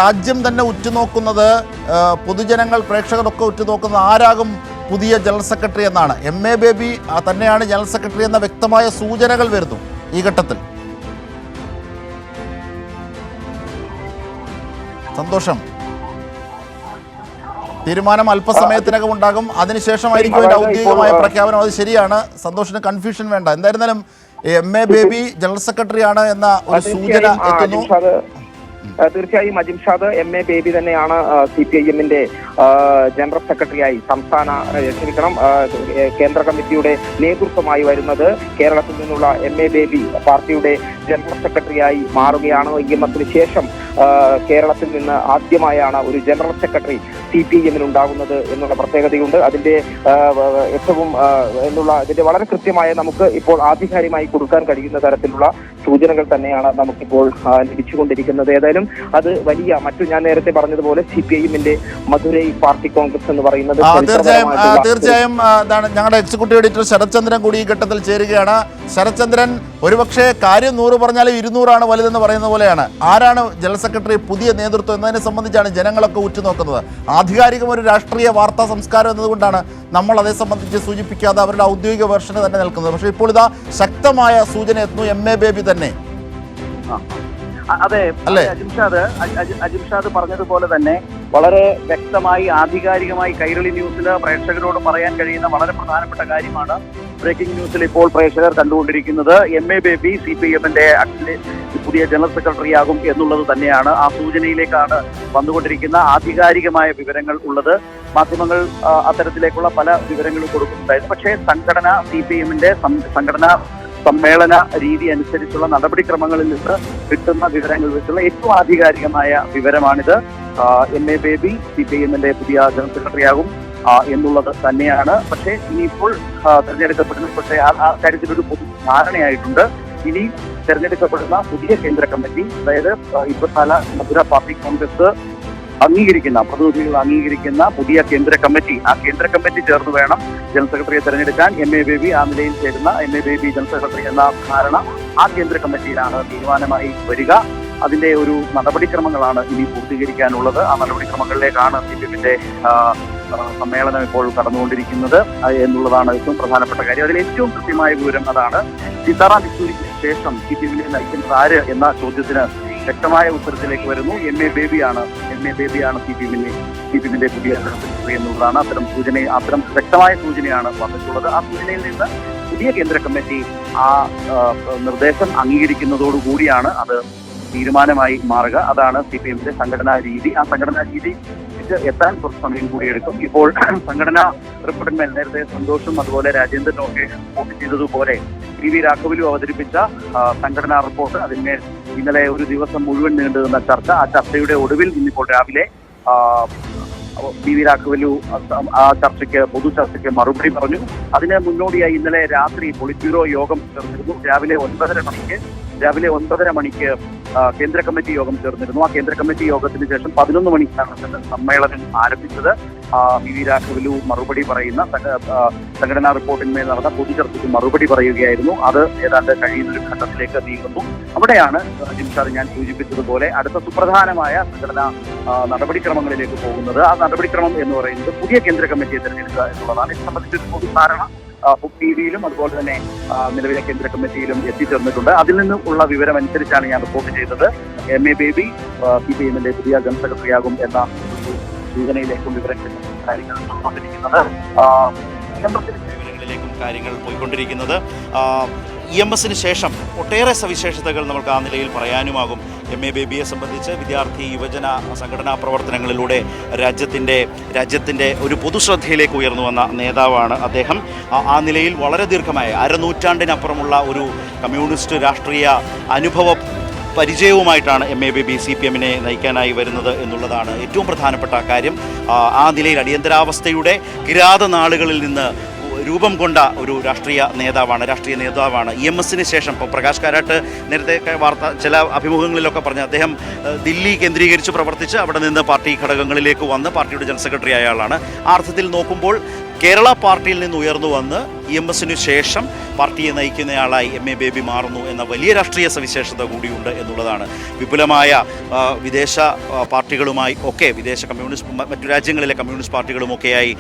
രാജ്യം തന്നെ ഉറ്റുനോക്കുന്നത്, പൊതുജനങ്ങൾ പ്രേക്ഷകരൊക്കെ ഉറ്റുനോക്കുന്നത് ആരാകും പുതിയ ജനറൽ സെക്രട്ടറി എന്നാണ്. MA ബേബി തന്നെയാണ് ജനറൽ സെക്രട്ടറി എന്ന വ്യക്തമായ സൂചനകൾ വരുന്നു ഈ ഘട്ടത്തിൽ. സന്തോഷം. തീരുമാനം അല്പസമയത്തിനകം ഉണ്ടാകും, അതിനുശേഷമായിരിക്കും അതിൻ്റെ ഔദ്യോഗികമായ പ്രഖ്യാപനം. അത് ശരിയാണ്, സന്തോഷിന് കൺഫ്യൂഷൻ വേണ്ട. എന്തായിരുന്നാലും MA ബേബി ജനറൽ സെക്രട്ടറി ആണ് എന്ന ഒരു സൂചന എത്തുന്നു. തീർച്ചയായും അജിംഷാദ് MA ബേബി തന്നെയാണ് CPIM-ന്റെ ജനറൽ സെക്രട്ടറിയായി കേന്ദ്ര കമ്മിറ്റിയുടെ നേതൃത്വമായി വരുന്നത്. കേരളത്തിൽ നിന്നുള്ള MA ബേബി പാർട്ടിയുടെ ജനറൽ സെക്രട്ടറിയായി മാറുകയാണ്. EMS-ന് ശേഷം കേരളത്തിൽ നിന്ന് ആദ്യമായാണ് ഒരു ജനറൽ സെക്രട്ടറി CPIM-ന് ഉണ്ടാകുന്നത് എന്നുള്ള പ്രത്യേകതയുണ്ട്. അതിന്റെ ഇതിന്റെ വളരെ കൃത്യമായ നമുക്ക് ഇപ്പോൾ ആധികാരികമായി കൊടുക്കാൻ കഴിയുന്ന തരത്തിലുള്ള സൂചനകൾ തന്നെയാണ് നമുക്കിപ്പോൾ ലഭിച്ചുകൊണ്ടിരിക്കുന്നത്. ഏതായാലും അത് വലിയ ഞാൻ നേരത്തെ പറഞ്ഞതുപോലെ CPIM-ന്റെ മധുരൈ പാർട്ടി കോൺഗ്രസ് എന്ന് പറയുന്നത് തീർച്ചയായും ഞങ്ങളുടെ എക്സിക്യൂട്ടീവ് എഡിറ്റർ ശരത്ചന്ദ്രൻ കൂടി ഈ ഘട്ടത്തിൽ ചേരുകയാണ്. ശരത്ചന്ദ്രൻ, ഒരുപക്ഷെ കാര്യം 100 പറഞ്ഞാലും 200 വലുതെന്ന് പറയുന്ന പോലെയാണ്. ആരാണ് ജനറൽ സെക്രട്ടറി, പുതിയ നേതൃത്വം എന്നതിനെ സംബന്ധിച്ചാണ് ജനങ്ങളൊക്കെ ഉറ്റുനോക്കുന്നത്. ആധികാരികം ഒരു രാഷ്ട്രീയ വാർത്താ സംസ്കാരം എന്നതുകൊണ്ടാണ് നമ്മൾ അതേ സംബന്ധിച്ച് സൂചിപ്പിക്കാതെ അവരുടെ ഔദ്യോഗിക വെർഷന് തന്നെ നിൽക്കുന്നത്. പക്ഷേ ഇപ്പോൾ ഇതാ ശക്തമായ സൂചന എത്തുന്നു, MA ബേബി തന്നെ. അതെ, അജിംഷാദ് പറഞ്ഞതുപോലെ തന്നെ വളരെ വ്യക്തമായി ആധികാരികമായി കൈരളി ന്യൂസിന് പ്രേക്ഷകരോട് പറയാൻ കഴിയുന്ന വളരെ പ്രധാനപ്പെട്ട കാര്യമാണ് ബ്രേക്കിംഗ് ന്യൂസിൽ ഇപ്പോൾ പ്രേക്ഷകർ കണ്ടുകൊണ്ടിരിക്കുന്നത്. MA ബേബി CPIM-ന്റെ പുതിയ ജനറൽ സെക്രട്ടറി ആകും എന്നുള്ളത് തന്നെയാണ്. ആ സൂചനയിലേക്കാണ് വന്നുകൊണ്ടിരിക്കുന്ന ആധികാരികമായ വിവരങ്ങൾ ഉള്ളത്. മാധ്യമങ്ങൾ അത്തരത്തിലേക്കുള്ള പല വിവരങ്ങളും കൊടുക്കുന്നുണ്ടായിരുന്നു. പക്ഷേ സംഘടന CPIM-ന്റെ സംഘടനാ സമ്മേളന രീതി അനുസരിച്ചുള്ള നടപടിക്രമങ്ങളിൽ നിന്ന് കിട്ടുന്ന വിവരങ്ങൾ വെച്ചുള്ള ഏറ്റവും ആധികാരികമായ വിവരമാണിത്. MA ബേബി CPIM-ന്റെ പുതിയ ജനറൽ സെക്രട്ടറിയാകും എന്നുള്ളത് തന്നെയാണ്. പക്ഷേ ഇനിയിപ്പോൾ തെരഞ്ഞെടുക്കപ്പെടുന്ന, പക്ഷേ ആ കാര്യത്തിലൊരു പൊതു ധാരണയായിട്ടുണ്ട്. ഇനി തെരഞ്ഞെടുക്കപ്പെടുന്ന പുതിയ കേന്ദ്ര കമ്മിറ്റി, അതായത് 24 മധുര പാർട്ടി കോൺഗ്രസ് പ്രതിനിധികൾ അംഗീകരിക്കുന്ന പുതിയ കേന്ദ്ര കമ്മിറ്റി, ആ കേന്ദ്ര കമ്മിറ്റി ചേർന്ന് വേണം ജനറൽ സെക്രട്ടറിയെ തെരഞ്ഞെടുക്കാൻ. MA ബേബി ആ നിലയിൽ ചേരുന്ന MA ബേബി ജനറൽ സെക്രട്ടറി എന്ന ധാരണ ആ കേന്ദ്ര കമ്മിറ്റിയിലാണ് തീരുമാനമായി വരിക. അതിന്റെ ഒരു നടപടിക്രമങ്ങളാണ് ഇനി പൂർത്തീകരിക്കാനുള്ളത്. ആ നടപടിക്രമങ്ങളിലേക്കാണ് CPIM-ന്റെ സമ്മേളനം ഇപ്പോൾ കടന്നുകൊണ്ടിരിക്കുന്നത് എന്നുള്ളതാണ് ഏറ്റവും പ്രധാനപ്പെട്ട കാര്യം. അതിൽ ഏറ്റവും കൃത്യമായ വിവരം അതാണ്. സീതാറാം യെച്ചൂരിക്ക് ശേഷം CPIM-നെ നയിക്കുന്നത് ആര് എന്ന ചോദ്യത്തിന് വ്യക്തമായ ഉത്തരത്തിലേക്ക് വരുന്നു. MA ബേബിയാണ് CPIM-ന്റെ പുതിയ സെക്രട്ടറി എന്നുള്ളതാണ്. അത്തരം വ്യക്തമായ സൂചനയാണ് വന്നിട്ടുള്ളത്. ആ സൂചനയിൽ നിന്ന് പുതിയ കേന്ദ്ര കമ്മിറ്റി ആ നിർദ്ദേശം അംഗീകരിക്കുന്നതോടുകൂടിയാണ് അത് തീരുമാനമായി മാറുക. അതാണ് CPIM-ന്റെ സംഘടനാ രീതി. ആ സംഘടനാ രീതി എത്താൻ കുറച്ച് സമയം കൂടി എടുക്കും. ഇപ്പോൾ സംഘടനാ റിപ്പോർട്ടിന്മേൽ നേരത്തെ സന്തോഷും അതുപോലെ രാജേന്ദ്രനും ഒക്കെ റിപ്പോർട്ട് ചെയ്തതുപോലെ PV രാഘവലു അവതരിപ്പിച്ച സംഘടനാ റിപ്പോർട്ട്, അതിന്മേൽ ഇന്നലെ ഒരു ദിവസം മുഴുവൻ നീണ്ടുനിന്ന ചർച്ച, ആ ചർച്ചയുടെ ഒടുവിൽ ഇന്നിപ്പോൾ രാവിലെ PV രാഘവലു ആ പൊതു ചർച്ചയ്ക്ക് മറുപടി പറഞ്ഞു. അതിന് മുന്നോടിയായി ഇന്നലെ രാത്രി പൊളിറ്റ് ബ്യൂറോ യോഗം ചേർന്നിരുന്നു. രാവിലെ 9:30 മണിക്ക് കേന്ദ്ര കമ്മിറ്റി യോഗം ചേർന്നിരുന്നു. ആ കേന്ദ്ര കമ്മിറ്റി യോഗത്തിന് ശേഷം 11 മണിക്കാണ് സമ്മേളനം ആരംഭിച്ചത്. PV രാഘവലു മറുപടി പറയുന്ന സംഘടനാ റിപ്പോർട്ടിന്മേൽ നടന്ന പൊതുചർച്ചയ്ക്ക് മറുപടി പറയുകയായിരുന്നു. അത് ഏതാണ്ട് കഴിയുന്നൊരു ഘട്ടത്തിലേക്ക് നീങ്ങുന്നു. അവിടെയാണ് ജിംഷാദ് ഞാൻ സൂചിപ്പിച്ചതുപോലെ അടുത്ത സുപ്രധാനമായ സംഘടനാ നടപടിക്രമങ്ങളിലേക്ക് പോകുന്നത്. ആ നടപടിക്രമം എന്ന് പറയുന്നത് പുതിയ കേന്ദ്ര കമ്മിറ്റിയെ തെരഞ്ഞെടുക്കുക എന്നുള്ളതാണ്. ഇത് സംബന്ധിച്ചൊരു പൊതു ധാരണ PV-യിലും അതുപോലെ തന്നെ നിലവിലെ കേന്ദ്ര കമ്മിറ്റിയിലും എത്തിച്ചേർന്നിട്ടുണ്ട്. അതിൽ നിന്നും ഉള്ള വിവരം അനുസരിച്ചാണ് ഞാൻ റിപ്പോർട്ട് ചെയ്തത്. MA ബേബി CPIM-ന്റെ പുതിയ ജനറൽ സെക്രട്ടറിയാകും എന്ന സൂചനയിലേക്കും കാര്യങ്ങൾ പോയിക്കൊണ്ടിരിക്കുന്നത്. EMS-ന് ശേഷം ഒട്ടേറെ സവിശേഷതകൾ നമുക്ക് ആ നിലയിൽ പറയാനുമാകും. MA ബേബിയെ സംബന്ധിച്ച് വിദ്യാർത്ഥി യുവജന സംഘടനാ പ്രവർത്തനങ്ങളിലൂടെ രാജ്യത്തിൻ്റെ ഒരു പൊതുശ്രദ്ധയിലേക്ക് ഉയർന്നു വന്ന നേതാവാണ് അദ്ദേഹം. ആ നിലയിൽ വളരെ ദീർഘമായ അരനൂറ്റാണ്ടിനപ്പുറമുള്ള ഒരു കമ്മ്യൂണിസ്റ്റ് രാഷ്ട്രീയ അനുഭവ പരിചയവുമായിട്ടാണ് MA ബേബി CPM-നെ നയിക്കാനായി വരുന്നത് എന്നുള്ളതാണ് ഏറ്റവും പ്രധാനപ്പെട്ട കാര്യം. ആ നിലയിൽ അടിയന്തരാവസ്ഥയുടെ കിരാത നാളുകളിൽ നിന്ന് രൂപം കൊണ്ട ഒരു രാഷ്ട്രീയ നേതാവാണ്. EMS-ന് ശേഷം ഇപ്പോൾ പ്രകാശ് കാരാട്ട് നേരത്തെ ചില അഭിമുഖങ്ങളിലൊക്കെ പറഞ്ഞ അദ്ദേഹം ദില്ലി കേന്ദ്രീകരിച്ച് പ്രവർത്തിച്ച് അവിടെ നിന്ന് പാർട്ടി ഘടകങ്ങളിലേക്ക് വന്ന് പാർട്ടിയുടെ ജനറൽ സെക്രട്ടറി ആയ ആളാണ്. ആ അർത്ഥത്തിൽ നോക്കുമ്പോൾ കേരള പാർട്ടിയിൽ നിന്ന് ഉയർന്നു വന്ന് EMSനു ശേഷം പാർട്ടിയെ നയിക്കുന്നയാളായി MA ബേബി മാറുന്നു എന്ന വലിയ രാഷ്ട്രീയ സവിശേഷത കൂടിയുണ്ട് എന്നുള്ളതാണ്. വിപുലമായ വിദേശ പാർട്ടികളുമായി ഒക്കെ, വിദേശ കമ്മ്യൂണിസ്റ്റ് മറ്റു രാജ്യങ്ങളിലെ കമ്മ്യൂണിസ്റ്റ് പാർട്ടികളുമൊക്കെയായി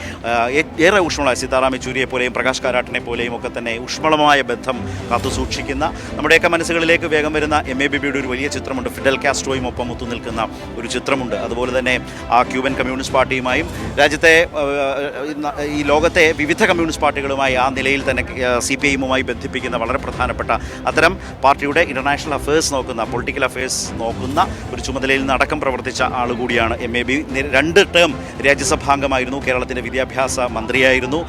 ഏറെ ഊഷ്മളമായ സീതാറാം യെച്ചൂരിയെ പോലെയും പ്രകാശ് കാരാട്ടിനെ പോലെയും ഒക്കെ തന്നെ ഊഷ്മളമായ ബന്ധം കാത്തുസൂക്ഷിക്കുന്ന, നമ്മുടെയൊക്കെ മനസ്സുകളിലേക്ക് വേഗം വരുന്ന MA ബേബിയുടെ ഒരു വലിയ ചിത്രമുണ്ട്. ഫിഡൽ കാസ്ട്രോയും ഒപ്പം ഒത്തുനിൽക്കുന്ന ഒരു ചിത്രമുണ്ട്. അതുപോലെ തന്നെ ആ ക്യൂബൻ കമ്മ്യൂണിസ്റ്റ് പാർട്ടിയുമായും രാജ്യത്തെ ഈ ലോകത്തെ വിവിധ കമ്മ്യൂണിസ്റ്റ് പാർട്ടികളുമായി ആ നിലയിൽ തന്നെ CPIയുമായി ബന്ധിപ്പിക്കുന്ന വളരെ പ്രധാനപ്പെട്ട അത്തരം പാർട്ടിയുടെ ഇൻ്റർനാഷണൽ അഫയേഴ്സ് നോക്കുന്ന, പൊളിറ്റിക്കൽ അഫയേഴ്സ് നോക്കുന്ന ഒരു ചുമതലയിൽ നിന്ന് അടക്കം പ്രവർത്തിച്ച ആളുകൂടിയാണ് MA ബേബി. 2 ടേം രാജ്യസഭാംഗമായിരുന്നു, കേരളത്തിൻ്റെ വിദ്യാഭ്യാസ മന്ത്രിയായിരുന്നു.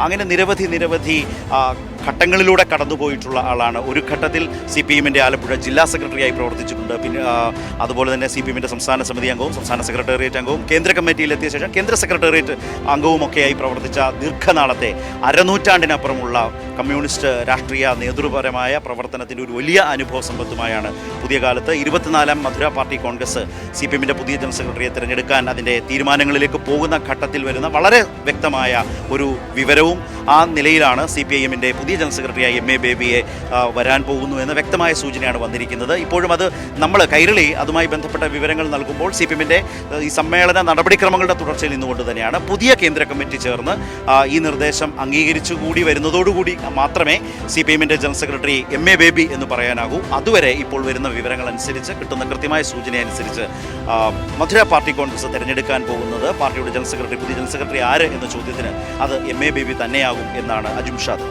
അങ്ങനെ നിരവധി ഘട്ടങ്ങളിലൂടെ കടന്നുപോയിട്ടുള്ള ആളാണ്. ഒരു ഘട്ടത്തിൽ CPIഎമ്മിൻ്റെ ആലപ്പുഴ ജില്ലാ സെക്രട്ടറിയായി പ്രവർത്തിച്ചിട്ടുണ്ട്. പിന്നെ അതുപോലെ തന്നെ CPIഎമ്മിൻ്റെ സംസ്ഥാന സമിതി അംഗവും സംസ്ഥാന സെക്രട്ടേറിയറ്റ് അംഗവും കേന്ദ്ര കമ്മിറ്റിയിലെത്തിയ ശേഷം കേന്ദ്ര സെക്രട്ടേറിയറ്റ് അംഗവുമൊക്കെയായി പ്രവർത്തിച്ച ദീർഘനാളത്തെ അരനൂറ്റാണ്ടിനപ്പുറമുള്ള കമ്മ്യൂണിസ്റ്റ് രാഷ്ട്രീയ നേതൃപരമായ പ്രവർത്തനത്തിൻ്റെ ഒരു വലിയ അനുഭവ സമ്പത്തുമായാണ് പുതിയ കാലത്ത് 24ാം മധുര പാർട്ടി കോൺഗ്രസ് CPIഎമ്മിൻ്റെ പുതിയ ജനറൽ സെക്രട്ടറിയെ തിരഞ്ഞെടുക്കാൻ അതിൻ്റെ തീരുമാനങ്ങളിലേക്ക് പോകുന്ന ഘട്ടത്തിൽ വരുന്ന വളരെ വ്യക്തമായ ഒരു വിവരവും ആ നിലയിലാണ് CPIഎമ്മിൻ്റെ പുതിയ ജനറൽ സെക്രട്ടറിയായി MA ബേബിയെ വരാൻ പോകുന്നു എന്ന വ്യക്തമായ സൂചനയാണ് വന്നിരിക്കുന്നത്. ഇപ്പോഴും അത് നമ്മൾ കൈരളി അതുമായി ബന്ധപ്പെട്ട വിവരങ്ങൾ നൽകുമ്പോൾ CPIഎമ്മിൻ്റെ ഈ സമ്മേളന നടപടിക്രമങ്ങളുടെ തുടർച്ചയിൽ നിന്നുകൊണ്ട് തന്നെയാണ്. പുതിയ കേന്ദ്ര കമ്മിറ്റി ചേർന്ന് ഈ നിർദ്ദേശം അംഗീകരിച്ചുകൂടി വരുന്നതോടുകൂടി മാത്രമേ CPIഎമ്മിൻ്റെ ജനറൽ സെക്രട്ടറി MA ബേബി എന്ന് പറയാനാകൂ. അതുവരെ ഇപ്പോൾ വരുന്ന വിവരങ്ങൾ അനുസരിച്ച്, കിട്ടുന്ന കൃത്യമായ സൂചന അനുസരിച്ച് മധുര പാർട്ടി കോൺഗ്രസ് തിരഞ്ഞെടുക്കാൻ പോകുന്നത് പാർട്ടിയുടെ ജനറൽ സെക്രട്ടറി, പുതിയ ജനറൽ സെക്രട്ടറി ആര് എന്ന ചോദ്യത്തിന് അത് MA ബേബി തന്നെയാകും എന്നാണ് അജുംഷാദ്.